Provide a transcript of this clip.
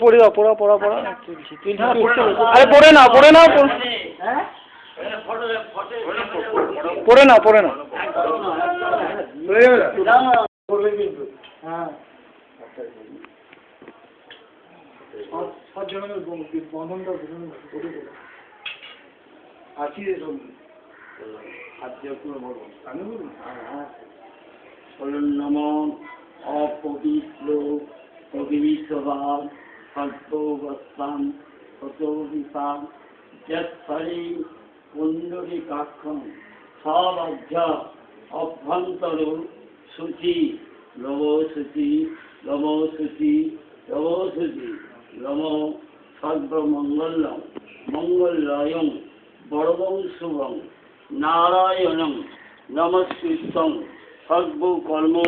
পড়ে দাও, পড়া পড়া পড়া। আরে পড়ে না, পড়ে না, পড়ে না, পড়ে না। নমো অপবিত্র পবিত্রবান সর্ববস্থান ততোবিপান যৎফলে পুণ্ডরীকাক্ষং সবজ্ঞ অভ্যন্তর শুচি নমো শুচি নমো শুচি নমো শুচি নমো সর্বমঙ্গলং মঙ্গলয়ং বরদং শুভং নারায়ণং নমস্কৃত্যং সর্বকর্ম